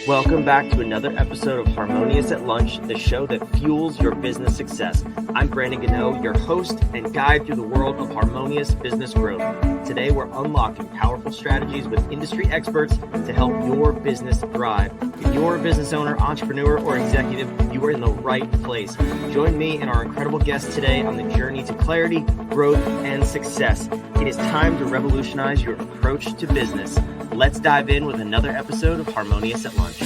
Welcome back to another episode of Harmonious at Lunch, the show that fuels your business success. I'm Brandon Gano, your host and guide through the world of harmonious business growth. Today, we're unlocking powerful strategies with industry experts to help your business thrive. If you're a business owner, entrepreneur, or executive, you are in the right place. Join me and our incredible guests today on the journey to clarity, growth, and success. It is time to revolutionize your approach to business. Let's dive in with another episode of Harmonious at Lunch.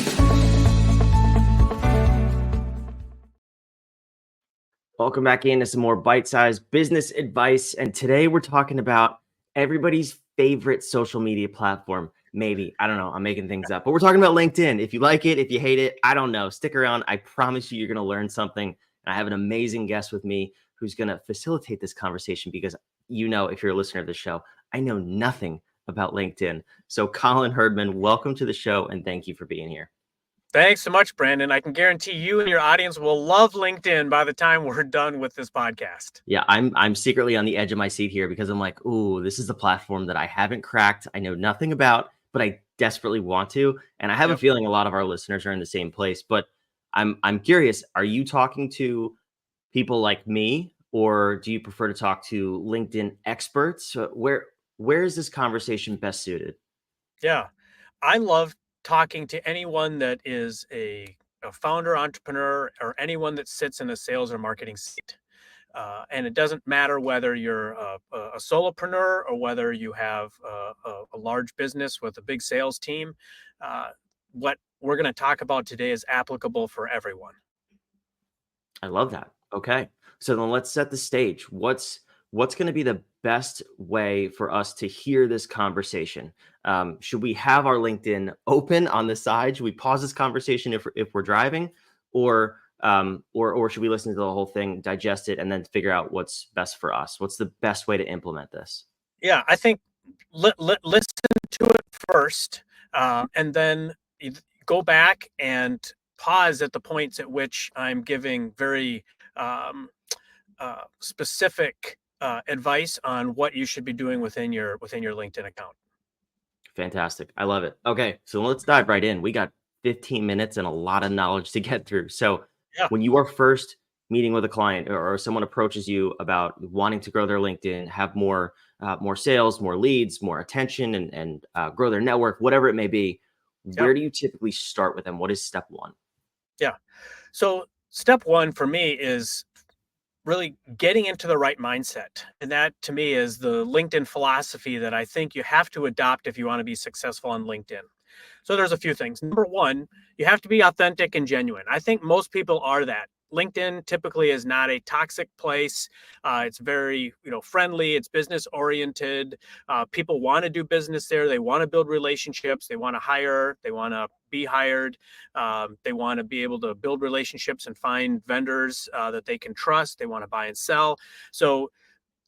Welcome back into some more bite-sized business advice. And today we're talking about everybody's favorite social media platform. Maybe, I don't know, I'm making things up, but we're talking about LinkedIn. If you like it, if you hate it, I don't know. Stick around. I promise you're going to learn something. And I have an amazing guest with me who's going to facilitate this conversation because, you know, if you're a listener of the show, I know nothing about LinkedIn. So Colin Herdman, welcome to the show and thank you for being here. Thanks so much, Brandon. I can guarantee you and your audience will love LinkedIn by the time we're done with this podcast. Yeah, I'm secretly on the edge of my seat here because I'm like, ooh, this is the platform that I haven't cracked. I know nothing about, but I desperately want to. And I have a feeling a lot of our listeners are in the same place. But I'm curious, are you talking to people like me, or do you prefer to talk to LinkedIn experts? Where is this conversation best suited? Yeah, I love talking to anyone that is a founder, entrepreneur, or anyone that sits in a sales or marketing seat. And it doesn't matter whether you're a solopreneur or whether you have a large business with a big sales team. What we're going to talk about today is applicable for everyone. I love that. Okay. So then let's set the stage. What's going to be the best way for us to hear this conversation? Should we have our LinkedIn open on the side? Should we pause this conversation if we're driving, or should we listen to the whole thing, digest it, and then figure out what's best for us? What's the best way to implement this? Yeah, I think listen to it first, and then go back and pause at the points at which I'm giving very specific advice on what you should be doing within your LinkedIn account. Fantastic. I love it. Okay, so let's dive right in. We got 15 minutes and a lot of knowledge to get through. So when you are first meeting with a client or someone approaches you about wanting to grow their LinkedIn, have more sales, more leads, more attention, and grow their network, whatever it may be, where do you typically start with them? What is step one? Yeah. So step one for me is really getting into the right mindset. And that to me is the LinkedIn philosophy that I think you have to adopt if you want to be successful on LinkedIn. So there's a few things. Number one, you have to be authentic and genuine. I think most people are that. LinkedIn typically is not a toxic place. It's very, friendly. It's business oriented. People want to do business there. They want to build relationships. They want to hire. They want to be hired. They want to be able to build relationships and find vendors that they can trust. They want to buy and sell. So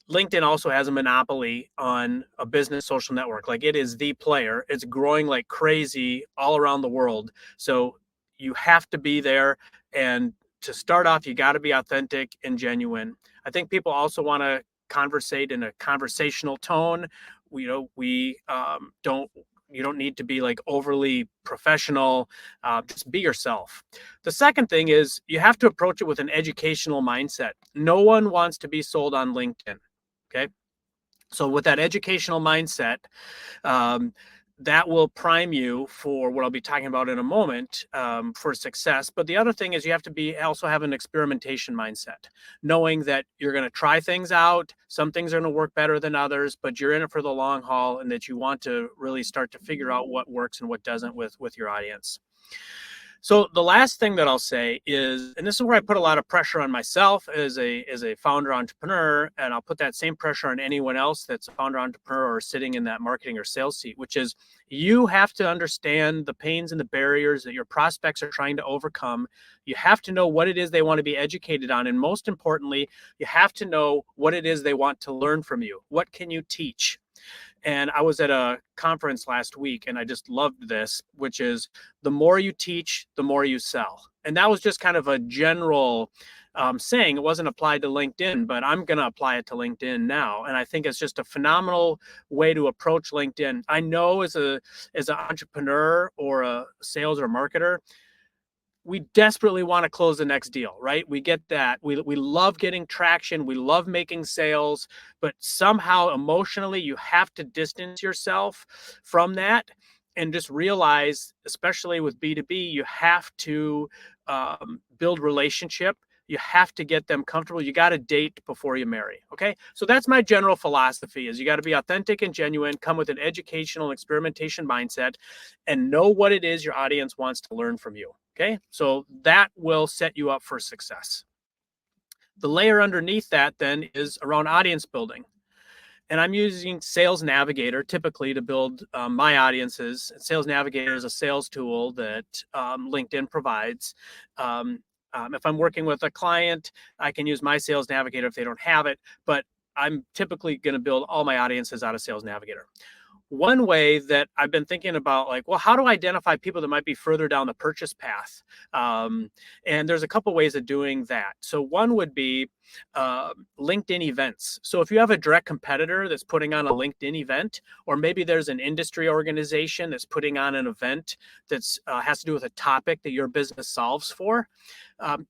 LinkedIn also has a monopoly on a business social network. Like, it is the player. It's growing like crazy all around the world. So you have to be there. And to start off, you got to be authentic and genuine. I think people also want to conversate in a conversational tone. You don't need to be like overly professional. Just be yourself. The second thing is you have to approach it with an educational mindset. No one wants to be sold on LinkedIn. Okay. So with that educational mindset, that will prime you for what I'll be talking about in a moment, for success. But the other thing is you have to also have an experimentation mindset, knowing that you're going to try things out. Some things are going to work better than others, but you're in it for the long haul, and that you want to really start to figure out what works and what doesn't with your audience. So the last thing that I'll say is, and this is where I put a lot of pressure on myself as a founder entrepreneur, and I'll put that same pressure on anyone else that's a founder entrepreneur or sitting in that marketing or sales seat, which is you have to understand the pains and the barriers that your prospects are trying to overcome. You have to know what it is they want to be educated on. And most importantly, you have to know what it is they want to learn from you. What can you teach? And I was at a conference last week, and I just loved this, which is the more you teach, the more you sell. And that was just kind of a general saying. It wasn't applied to LinkedIn, but I'm going to apply it to LinkedIn now. And I think it's just a phenomenal way to approach LinkedIn. I know as an entrepreneur or a sales or marketer, we desperately want to close the next deal, right? We get that. We love getting traction. We love making sales, but somehow emotionally you have to distance yourself from that and just realize, especially with B2B, you have to build relationship. You have to get them comfortable. You got to date before you marry. Okay. So that's my general philosophy is you got to be authentic and genuine, come with an educational experimentation mindset, and know what it is your audience wants to learn from you. Okay. So that will set you up for success. The layer underneath that then is around audience building. And I'm using Sales Navigator typically to build my audiences. Sales Navigator is a sales tool that LinkedIn provides. If I'm working with a client, I can use my Sales Navigator if they don't have it, but I'm typically going to build all my audiences out of Sales Navigator. One way that I've been thinking about, like, well, how do I identify people that might be further down the purchase path? And there's a couple ways of doing that. So one would be LinkedIn events. So if you have a direct competitor that's putting on a LinkedIn event, or maybe there's an industry organization that's putting on an event that's has to do with a topic that your business solves for,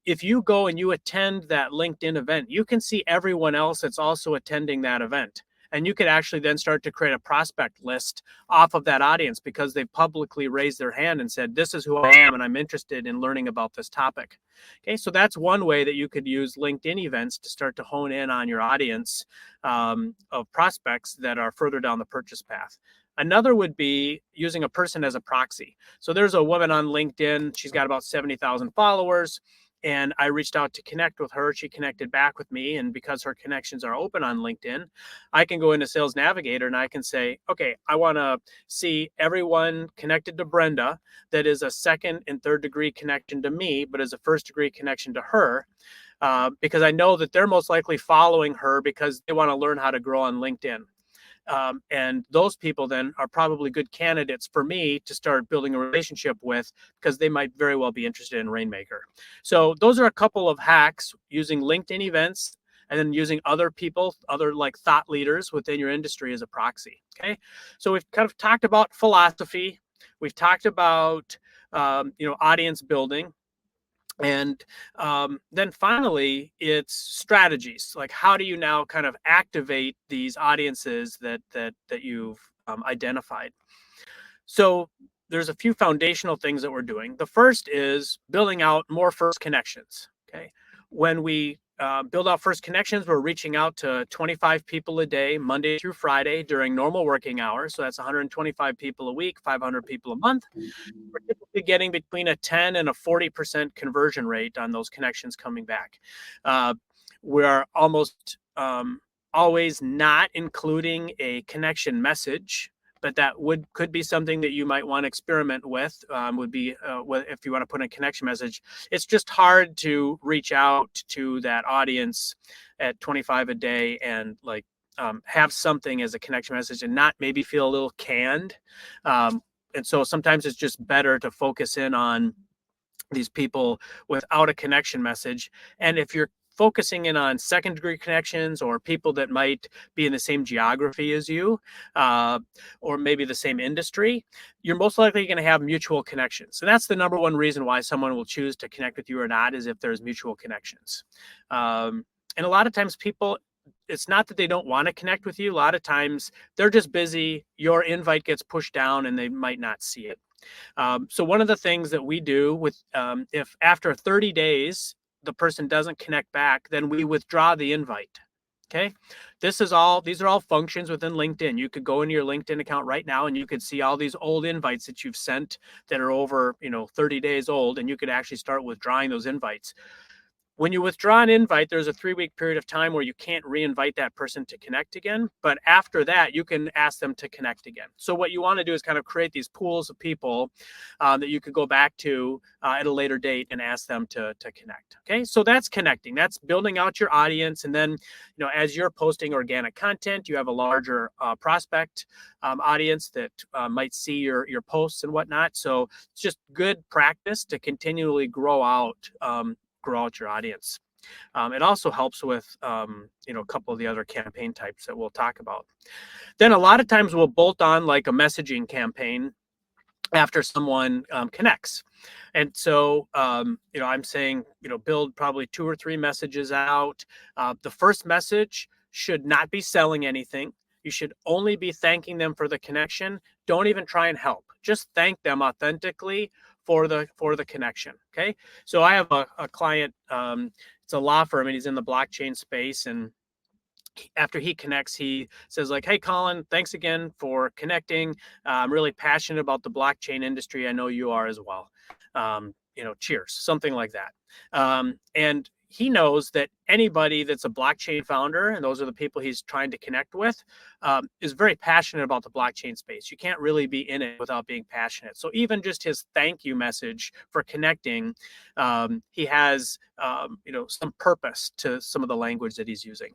if you go and you attend that LinkedIn event, you can see everyone else that's also attending that event. And you could actually then start to create a prospect list off of that audience because they publicly raised their hand and said, this is who I am and I'm interested in learning about this topic. Okay, so that's one way that you could use LinkedIn events to start to hone in on your audience of prospects that are further down the purchase path. Another would be using a person as a proxy. So there's a woman on LinkedIn. She's got about 70,000 followers. And I reached out to connect with her. She connected back with me. And because her connections are open on LinkedIn, I can go into Sales Navigator and I can say, okay, I want to see everyone connected to Brenda that is a second and third degree connection to me, but is a first degree connection to her. Because I know that they're most likely following her because they want to learn how to grow on LinkedIn. And those people then are probably good candidates for me to start building a relationship with because they might very well be interested in Rainmaker. So those are a couple of hacks using LinkedIn events and then using other people, other like thought leaders within your industry as a proxy. Okay. So we've kind of talked about philosophy. We've talked about, audience building. And then finally, it's strategies. Like, how do you now kind of activate these audiences that you've identified? So there's a few foundational things that we're doing. The first is building out more first connections. Okay, when we build out first connections, we're reaching out to 25 people a day, Monday through Friday during normal working hours. So that's 125 people a week, 500 people a month. We're typically getting between a 10 and a 40% conversion rate on those connections coming back. We're almost always not including a connection message, but that could be something that you might want to experiment with. Would be if you want to put in a connection message. It's just hard to reach out to that audience at 25 a day and like have something as a connection message and not maybe feel a little canned. And so sometimes it's just better to focus in on these people without a connection message. And if you're focusing in on second degree connections or people that might be in the same geography as you, or maybe the same industry, you're most likely going to have mutual connections. And that's the number one reason why someone will choose to connect with you or not, is if there's mutual connections. And a lot of times people, it's not that they don't want to connect with you. A lot of times they're just busy. Your invite gets pushed down and they might not see it. So one of the things that we do with, if after 30 days, the person doesn't connect back, then we withdraw the invite. Okay. These are all functions within LinkedIn. You could go into your LinkedIn account right now and you could see all these old invites that you've sent that are over, 30 days old, and you could actually start withdrawing those invites. When you withdraw an invite, there's a 3-week period of time where you can't re-invite that person to connect again. But after that, you can ask them to connect again. So what you want to do is kind of create these pools of people that you could go back to at a later date and ask them to connect. Okay, so that's connecting. That's building out your audience. And then, as you're posting organic content, you have a larger prospect audience that might see your posts and whatnot. So it's just good practice to continually grow out your audience. It also helps with, a couple of the other campaign types that we'll talk about. Then a lot of times we'll bolt on like a messaging campaign after someone connects. And so, I'm saying, build probably 2 or 3 messages out. The first message should not be selling anything. You should only be thanking them for the connection. Don't even try and help. Just thank them authentically for the connection. Okay. So I have a client, it's a law firm, and he's in the blockchain space. And after he connects, he says like, "Hey, Colin, thanks again for connecting. I'm really passionate about the blockchain industry. I know you are as well. Cheers," something like that. And he knows that anybody that's a blockchain founder, and those are the people he's trying to connect with, is very passionate about the blockchain space. You can't really be in it without being passionate. So even just his thank you message for connecting, he has, some purpose to some of the language that he's using.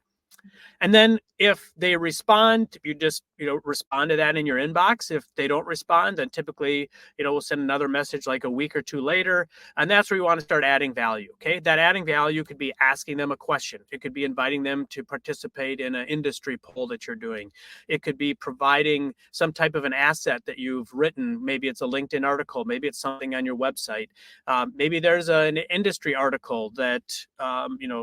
And then if they respond, you just, respond to that in your inbox. If they don't respond, then typically, we'll send another message like a week or 2 later. And that's where you want to start adding value. Okay. That adding value could be asking them a question. It could be inviting them to participate in an industry poll that you're doing. It could be providing some type of an asset that you've written. Maybe it's a LinkedIn article. Maybe it's something on your website. Maybe there's an industry article that,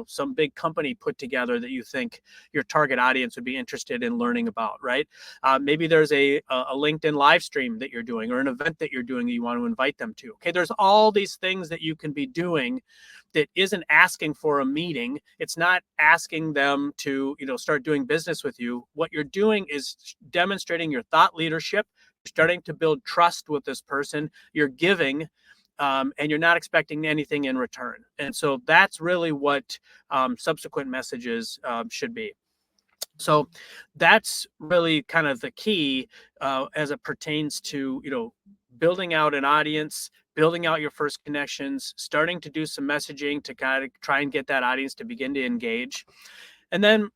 some big company put together that you think your target audience would be interested in learning about, right? Maybe there's a LinkedIn live stream that you're doing, or an event that you're doing that you want to invite them to. Okay, there's all these things that you can be doing that isn't asking for a meeting. It's not asking them to, start doing business with you. What you're doing is demonstrating your thought leadership. You're starting to build trust with this person. You're giving. And you're not expecting anything in return. And so that's really what subsequent messages should be. So that's really kind of the key as it pertains to, building out an audience, building out your first connections, starting to do some messaging to kind of try and get that audience to begin to engage. And then,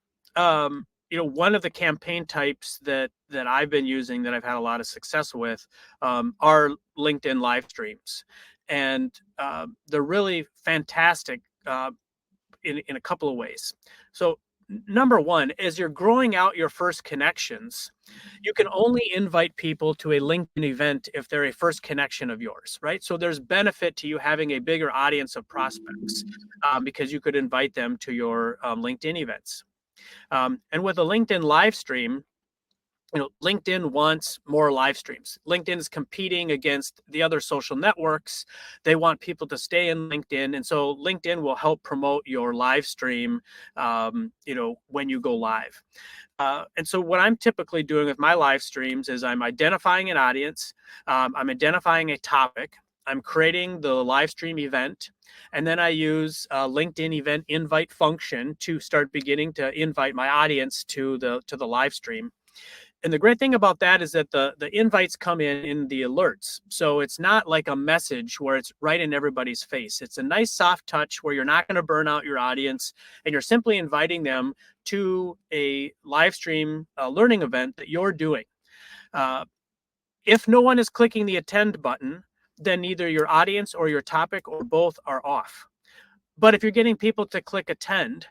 one of the campaign types that I've been using that I've had a lot of success with are LinkedIn live streams. And they're really fantastic in a couple of ways. So number one, as you're growing out your first connections, you can only invite people to a LinkedIn event if they're a first connection of yours, right? So there's benefit to you having a bigger audience of prospects because you could invite them to your LinkedIn events. And with a LinkedIn live stream, LinkedIn wants more live streams. LinkedIn is competing against the other social networks. They want people to stay in LinkedIn. And so LinkedIn will help promote your live stream, when you go live. And so what I'm typically doing with my live streams is I'm identifying an audience. I'm identifying a topic. I'm creating the live stream event. And then I use LinkedIn event invite function to start beginning to invite my audience to the live stream. And the great thing about that is that the invites come in the alerts. So it's not like a message where it's right in everybody's face. It's a nice soft touch where you're not going to burn out your audience, and you're simply inviting them to a live stream learning event that you're doing. If no one is clicking the attend button, then either your audience or your topic or both are off. But if you're getting people to click attend,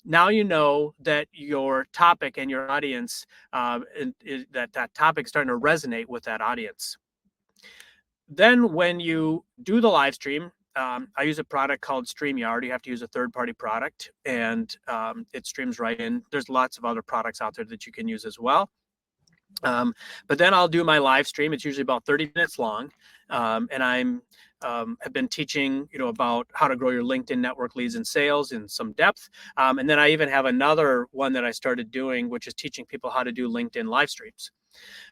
now you know that your topic and your audience, that topic is starting to resonate with that audience. Then when you do the live stream, I use a product called StreamYard. You have to use a third-party product, and it streams right in. There's lots of other products out there that you can use as well. But then I'll do my live stream. It's usually about 30 minutes long. And I'm have been teaching, about how to grow your LinkedIn network leads and sales in some depth. And then I even have another one that I started doing, which is teaching people how to do LinkedIn live streams.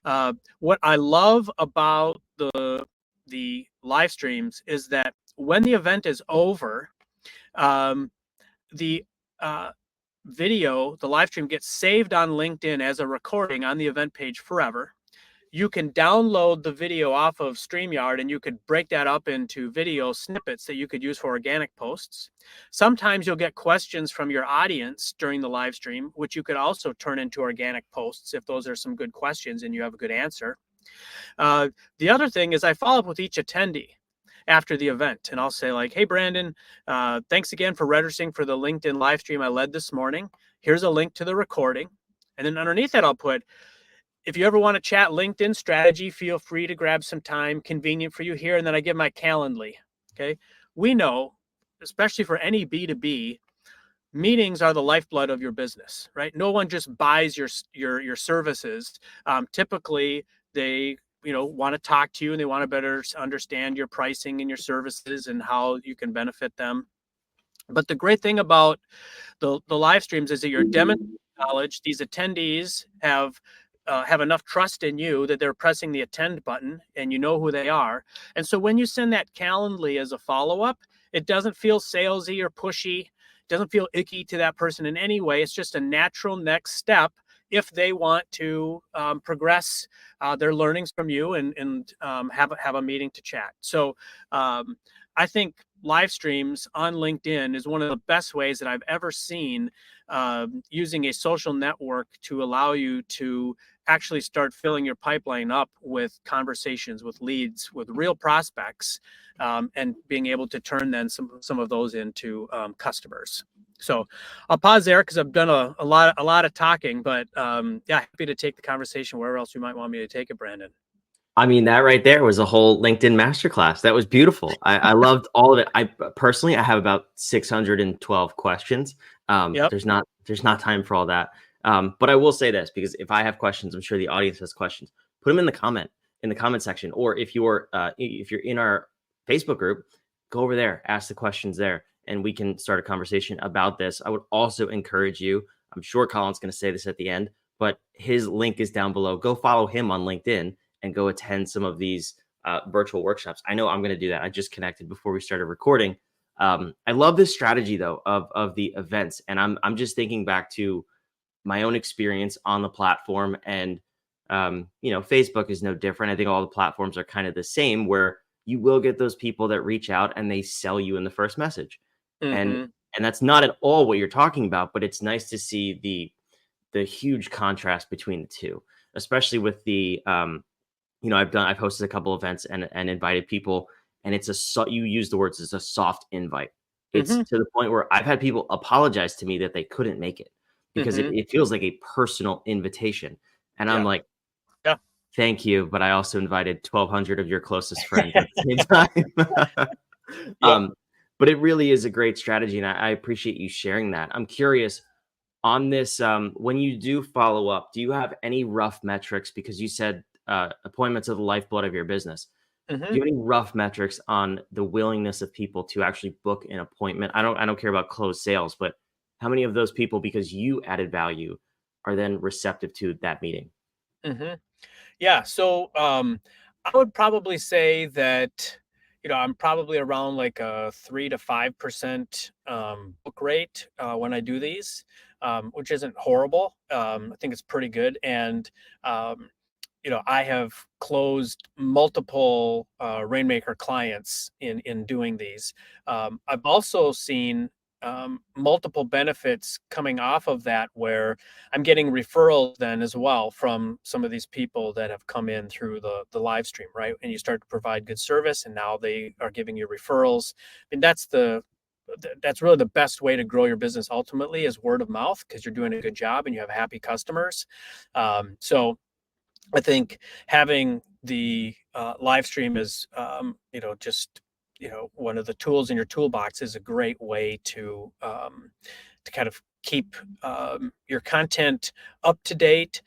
What I love about the live streams is that when the event is over, the video, the live stream gets saved on LinkedIn as a recording on the event page forever. You can download the video off of StreamYard, and you could break that up into video snippets that you could use for organic posts. Sometimes you'll get questions from your audience during the live stream, which you could also turn into organic posts if those are some good questions and you have a good answer. The other thing is I follow up with each attendee. after the event. And I'll say like, hey, Brandon, thanks again for registering for the LinkedIn live stream I led this morning. Here's a link to the recording. And then underneath that, I'll put, if you ever want to chat LinkedIn strategy, feel free to grab some time convenient for you here. And then I give my Calendly. Okay. We know, especially for any B2B, meetings are the lifeblood of your business, right? No one just buys your services. Typically, they want to talk to you and they want to better understand your pricing and your services and how you can benefit them. But the great thing about the live streams is that you're demonstrating knowledge. These attendees have enough trust in you that they're pressing the attend button and you know who they are. And so when you send that Calendly as a follow-up, it doesn't feel salesy or pushy. Doesn't feel icky to that person in any way. It's just a natural next step if they want to progress their learnings from you and have a meeting to chat. So I think live streams on LinkedIn is one of the best ways that I've ever seen using a social network to allow you to actually start filling your pipeline up with conversations, with leads, with real prospects, and being able to turn then some of those into customers. So I'll pause there because I've done a lot of talking, but yeah, happy to take the conversation wherever else you might want me to take it, Brandon. I mean, that right there was a whole LinkedIn masterclass. That was beautiful. I loved all of it. I personally, I have about 612 questions. Yep. There's not time for all that. But I will say this, because if I have questions, I'm sure the audience has questions. Put them in the comment section, or if you're in our Facebook group, go over there, ask the questions there, and we can start a conversation about this. I would also encourage you. I'm sure Colin's going to say this at the end, but his link is down below. Go follow him on LinkedIn and go attend some of these virtual workshops. I know I'm going to do that. I just connected before we started recording. I love this strategy though of the events, and I'm just thinking back to my own experience on the platform, and Facebook is no different. I think all the platforms are kind of the same, where you will get those people that reach out and they sell you in the first message, and that's not at all what you're talking about. But it's nice to see the huge contrast between the two, especially with the I've hosted a couple events and invited people, and you use the words, it's a soft invite. It's to the point where I've had people apologize to me that they couldn't make it because it feels like a personal invitation. And I'm like, yeah, thank you, but I also invited 1,200 of your closest friends at the same time. But it really is a great strategy, and I appreciate you sharing that. I'm curious on this, when you do follow up, do you have any rough metrics? Because you said appointments are the lifeblood of your business. Do you have any rough metrics on the willingness of people to actually book an appointment? I don't care about closed sales, but how many of those people, because you added value, are then receptive to that meeting? Yeah. So I would probably say that, I'm probably around like a 3 to 5% book rate when I do these, which isn't horrible. I think it's pretty good. And I have closed multiple Rainmaker clients in doing these. I've also seen multiple benefits coming off of that, where I'm getting referrals then as well from some of these people that have come in through the live stream, right? And you start to provide good service, and now they are giving you referrals. And that's really the best way to grow your business ultimately, is word of mouth, because you're doing a good job and you have happy customers. So I think having the live stream is, just one of the tools in your toolbox is a great way to kind of keep your content up to date,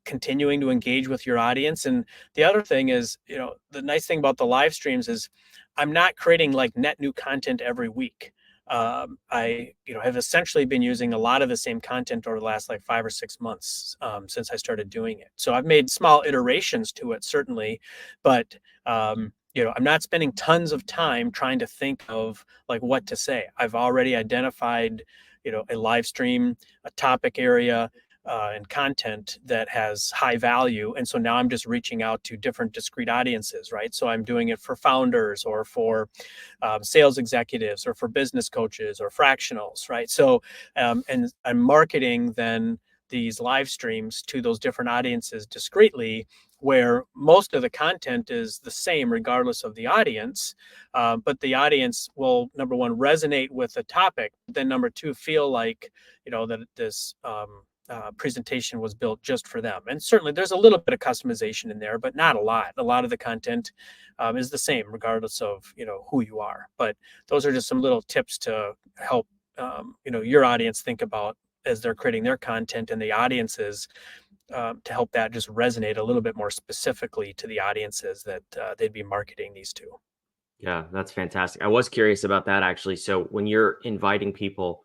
continuing to engage with your audience. And the other thing is, the nice thing about the live streams is I'm not creating like net new content every week. I have essentially been using a lot of the same content over the last like 5 or 6 months since I started doing it. So I've made small iterations to it, certainly, but I'm not spending tons of time trying to think of like what to say. I've already identified, a live stream, a topic area, and content that has high value. And so now I'm just reaching out to different discrete audiences, right? So I'm doing it for founders, or for sales executives, or for business coaches, or fractionals, right? So, and I'm marketing then these live streams to those different audiences discreetly. where most of the content is the same regardless of the audience, but the audience will, number one, resonate with the topic, then number two, feel like, that this presentation was built just for them. And certainly there's a little bit of customization in there, but not a lot. A lot of the content is the same regardless of, who you are. But those are just some little tips to help, your audience think about as they're creating their content, and the audiences to help that just resonate a little bit more specifically to the audiences that they'd be marketing these to. Yeah, that's fantastic. I was curious about that actually. So when you're inviting people,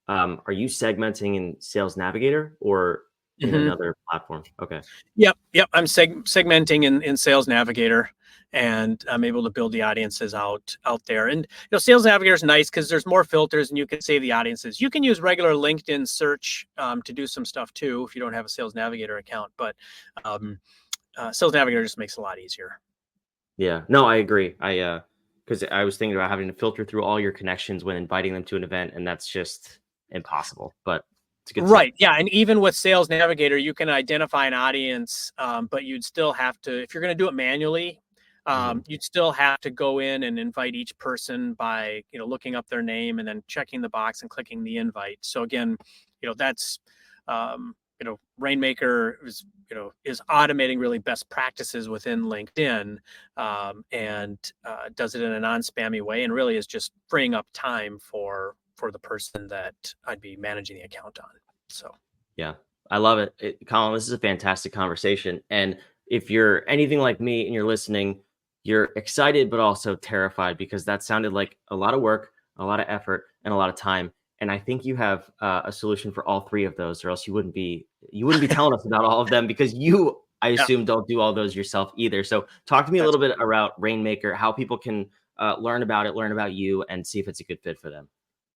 are you segmenting in Sales Navigator or in another platform? Okay. Yep. I'm segmenting in Sales Navigator, and I'm able to build the audiences out there. And Sales Navigator is nice because there's more filters and you can save the audiences. You can use regular LinkedIn search to do some stuff too if you don't have a Sales Navigator account. But Sales Navigator just makes it a lot easier. Yeah. No, I agree. Because I was thinking about having to filter through all your connections when inviting them to an event, and that's just impossible. But it's a good Right. Yeah. And even with Sales Navigator, you can identify an audience, but you'd still have to, if you're going to do it manually, you'd still have to go in and invite each person by, looking up their name and then checking the box and clicking the invite. So again, that's, Rainmaker is automating really best practices within LinkedIn, and does it in a non-spammy way, and really is just freeing up time for the person that I'd be managing the account on. So, yeah, I love it. Colin, this is a fantastic conversation. And if you're anything like me and you're listening, you're excited, but also terrified, because that sounded like a lot of work, a lot of effort, and a lot of time. And I think you have a solution for all three of those, or else you wouldn't be telling us about all of them, because you, I assume, don't do all those yourself either. So talk to me a little bit about Rainmaker, how people can learn about it, learn about you, and see if it's a good fit for them.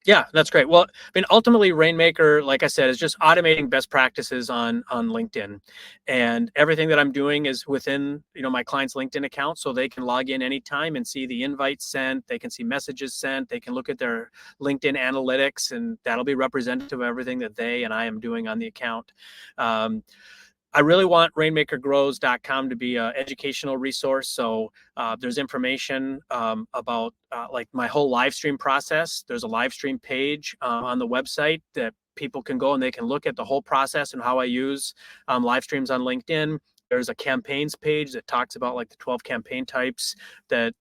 Yeah, that's great. Well, ultimately, Rainmaker, like I said, is just automating best practices on LinkedIn, and everything that I'm doing is within my client's LinkedIn account, so they can log in anytime and see the invites sent. They can see messages sent. They can look at their LinkedIn analytics, and that'll be representative of everything that they and I am doing on the account. I really want rainmakergrows.com to be an educational resource. So there's information about like my whole live stream process. There's a live stream page on the website that people can go and they can look at the whole process and how I use live streams on LinkedIn. There's a campaigns page that talks about like the 12 campaign types that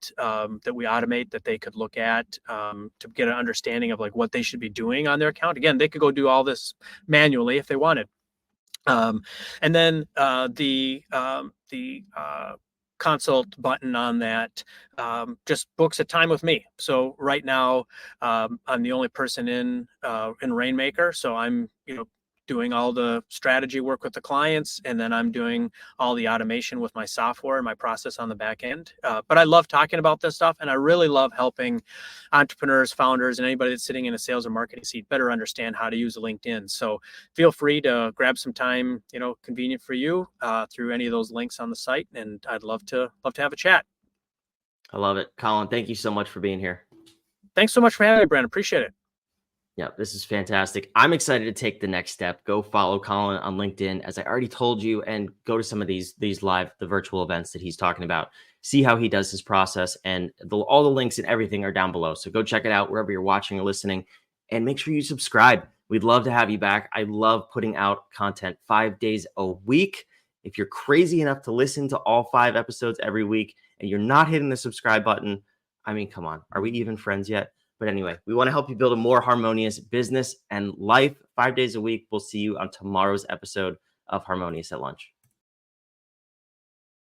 we automate that they could look at to get an understanding of like what they should be doing on their account. Again, they could go do all this manually if they wanted. And then the consult button on that just books a time with me. So right now I'm the only person in Rainmaker, so I'm doing all the strategy work with the clients, and then I'm doing all the automation with my software and my process on the back end. But I love talking about this stuff, and I really love helping entrepreneurs, founders, and anybody that's sitting in a sales or marketing seat better understand how to use LinkedIn. So feel free to grab some time, convenient for you through any of those links on the site, and I'd love to have a chat. I love it. Colin, thank you so much for being here. Thanks so much for having me, Brandon. Appreciate it. Yeah, this is fantastic. I'm excited to take the next step. Go follow Colin on LinkedIn, as I already told you, and go to some of these the virtual events that he's talking about. See how he does his process, and all the links and everything are down below. So go check it out wherever you're watching or listening, and make sure you subscribe. We'd love to have you back. I love putting out content 5 days a week. If you're crazy enough to listen to all 5 episodes every week and you're not hitting the subscribe button, I mean, come on, are we even friends yet? But anyway, we want to help you build a more harmonious business and life 5 days a week. We'll see you on tomorrow's episode of Harmonious at Lunch.